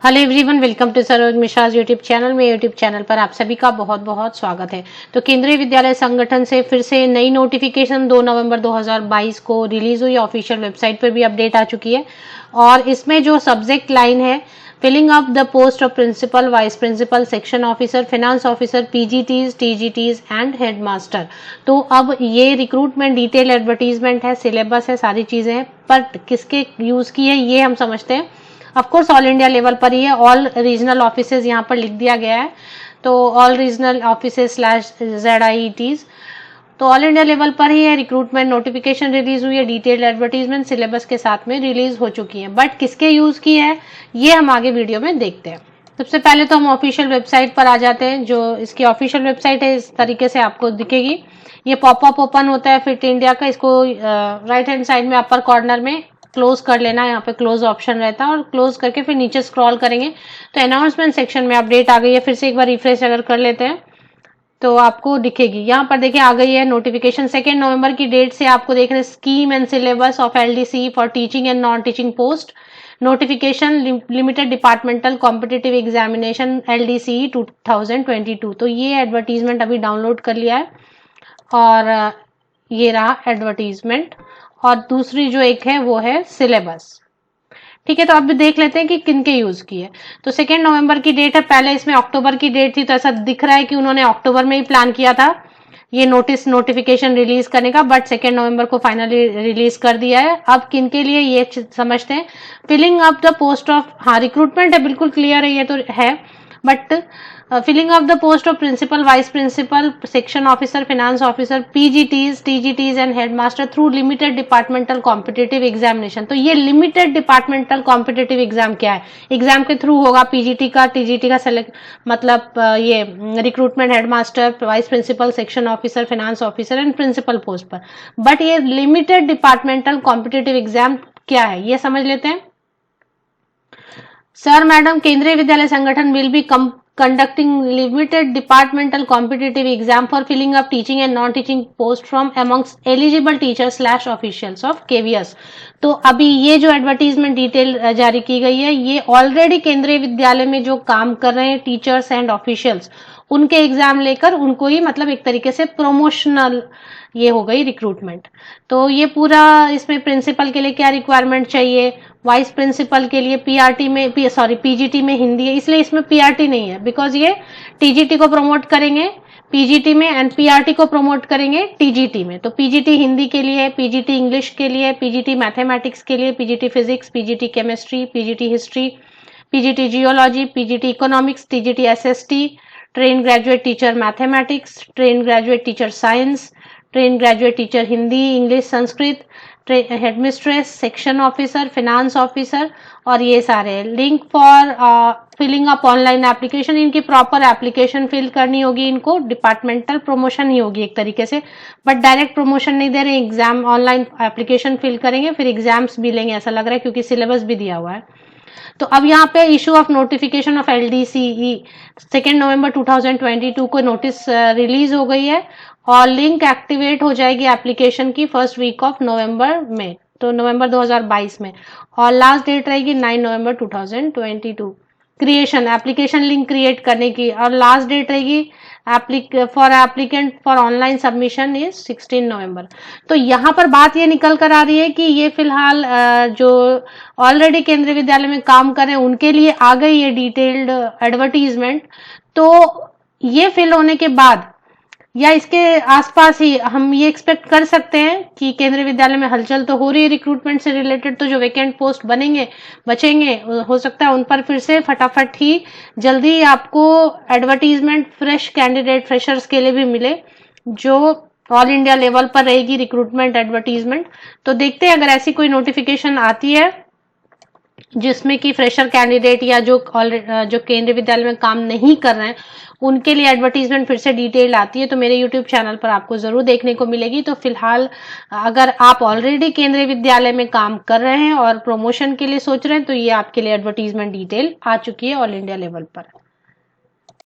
Hello everyone, welcome to Saroj Mishra YouTube channel में। YouTube channel पर आप सभी का बहुत बहुत स्वागत है। तो केंद्रीय विद्यालय संगठन से फिर से नई नोटिफिकेशन 2 नवंबर 2022 को रिलीज हुई। ऑफिशियल वेबसाइट पर भी अपडेट आ चुकी है और इसमें जो सब्जेक्ट लाइन है, filling up the post of principal, vice principal, section officer, finance officer, PGTs, TGTs and headmaster. तो अब ये रिक्रूटमेंट डिटेल एडवर्टीजमेंट है, सिलेबस है, सारी चीजें हैं, बट किसके यूज की है ये हम समझते हैं। ऑफकोर्स ऑल इंडिया लेवल पर ही है, ऑल रीजनल ऑफिसेज यहाँ पर लिख दिया गया है। तो ऑल रीजनल ऑफिसेज /ZIETs, तो ऑल इंडिया लेवल पर ही है। रिक्रूटमेंट नोटिफिकेशन रिलीज हुई है, डिटेल्ड एडवर्टीजमेंट सिलेबस के साथ में रिलीज हो चुकी है, बट किसके यूज की है ये हम आगे वीडियो में देखते हैं। सबसे पहले तो हम ऑफिशियल वेबसाइट पर आ जाते हैं। जो इसकी ऑफिशियल वेबसाइट है इस तरीके से आपको दिखेगी। ये पॉपअप ओपन होता है फिट इंडिया का। इसको राइट हैंड साइड में अपर कॉर्नर में क्लोज कर लेना है, यहाँ पे क्लोज ऑप्शन रहता है और क्लोज करके फिर नीचे स्क्रॉल करेंगे तो अनाउंसमेंट सेक्शन में अपडेट आ गई है। फिर से एक बार रिफ्रेश अगर कर लेते हैं तो आपको दिखेगी। यहाँ पर देखिए आ गई है नोटिफिकेशन। 2 नवंबर की डेट से आपको देख रहे हैं, scheme and syllabus of LDC for teaching and non teaching post, notification limited departmental competitive examination LDC 2022। तो ये एडवर्टीजमेंट अभी डाउनलोड कर लिया है और ये रहा एडवर्टीजमेंट। और दूसरी जो एक है वो है सिलेबस। ठीक है, तो अब देख लेते हैं कि किनके यूज की है। तो 2 नवंबर की डेट है। पहले इसमें अक्टूबर की डेट थी, तो ऐसा दिख रहा है कि उन्होंने अक्टूबर में ही प्लान किया था ये नोटिफिकेशन रिलीज करने का, बट 2 नवंबर को फाइनली रिलीज कर दिया है। अब किनके लिए ये समझते हैं। Filling up the post of, हाँ रिक्रूटमेंट है, बिल्कुल क्लियर है, ये तो है, but filling up the post of principal, vice principal, section officer, finance officer, PGTs, TGTs and headmaster through limited departmental competitive examination. तो ये लिमिटेड डिपार्टमेंटल कॉम्पिटिटिव एग्जाम क्या है, एग्जाम के थ्रू होगा। PGT का, TGT का सेलेक्ट मतलब ये recruitment headmaster, vice principal, section officer, finance officer and principal post पर। बट ये लिमिटेड डिपार्टमेंटल कॉम्पिटिटिव एग्जाम क्या है ये समझ लेते हैं। सर मैडम, केंद्रीय विद्यालय संगठन will be conducting limited departmental competitive exam for filling up teaching and non-teaching post from amongst eligible teachers / officials of KVS। तो अभी ये जो एडवर्टीजमेंट डिटेल जारी की गई है, ये ऑलरेडी केंद्रीय विद्यालय में जो काम कर रहे हैं टीचर्स एंड ऑफिशियल्स, उनके एग्जाम लेकर उनको ही मतलब एक तरीके से प्रमोशनल ये हो गई रिक्रूटमेंट। तो ये पूरा इसमें प्रिंसिपल के लिए क्या रिक्वायरमेंट चाहिए, वाइस प्रिंसिपल के लिए PGT में हिंदी है, इसलिए इसमें PRT नहीं है, बिकॉज ये TGT को प्रमोट करेंगे PGT में एंड PRT को प्रमोट करेंगे TGT में। तो PGT हिंदी के लिए, PGT इंग्लिश के लिए, PGT मैथमेटिक्स के लिए, PGT physics, PGT chemistry, PGT history, PGT geology, PGT economics, TGT SST, train graduate teacher mathematics, train graduate teacher science, train graduate teacher Hindi, English, Sanskrit, headmistress, section officer, finance officer, और ये सारे link for filling up online application. इनकी proper application fill करनी होगी, इनको departmental promotion ही होगी एक तरीके से, बट डायरेक्ट प्रमोशन नहीं दे रहे, एग्जाम ऑनलाइन एप्लीकेशन फिल करेंगे फिर एग्जाम्स भी लेंगे ऐसा लग रहा है, क्योंकि सिलेबस भी दिया हुआ है। तो अब यहाँ पे issue of notification of LDCE 2 नवंबर 2022 को नोटिस रिलीज हो गई है और लिंक एक्टिवेट हो जाएगी एप्लीकेशन की फर्स्ट वीक ऑफ नवंबर में, तो नवंबर 2022 में, और लास्ट डेट रहेगी 9 नवंबर 2022 क्रिएशन, एप्लीकेशन लिंक क्रिएट करने की, और लास्ट डेट रहेगी for applicant for online submission is 16 नवंबर। तो यहाँ पर बात ये निकल कर आ रही है कि ये फिलहाल जो ऑलरेडी केंद्रीय विद्यालय में काम कर रहे हैं उनके लिए आ गई है डिटेल्ड एडवर्टीजमेंट। तो ये फिल होने के बाद या इसके आसपास ही हम ये एक्सपेक्ट कर सकते हैं कि केंद्रीय विद्यालय में हलचल तो हो रही है रिक्रूटमेंट से रिलेटेड, तो जो वैकेंट पोस्ट बचेंगे हो सकता है उन पर फिर से फटाफट ही जल्दी आपको एडवर्टीजमेंट फ्रेश कैंडिडेट फ्रेशर्स के लिए भी मिले, जो ऑल इंडिया लेवल पर रहेगी रिक्रूटमेंट एडवर्टीजमेंट। तो देखते हैं अगर ऐसी कोई नोटिफिकेशन आती है जिसमें कि फ्रेशर कैंडिडेट या जो केंद्रीय विद्यालय में काम नहीं कर रहे हैं उनके लिए एडवर्टीजमेंट फिर से डिटेल आती है तो मेरे यूट्यूब चैनल पर आपको जरूर देखने को मिलेगी। तो फिलहाल अगर आप ऑलरेडी केंद्रीय विद्यालय में काम कर रहे हैं और प्रमोशन के लिए सोच रहे हैं तो ये आपके लिए एडवर्टीजमेंट डिटेल आ चुकी है ऑल इंडिया लेवल पर।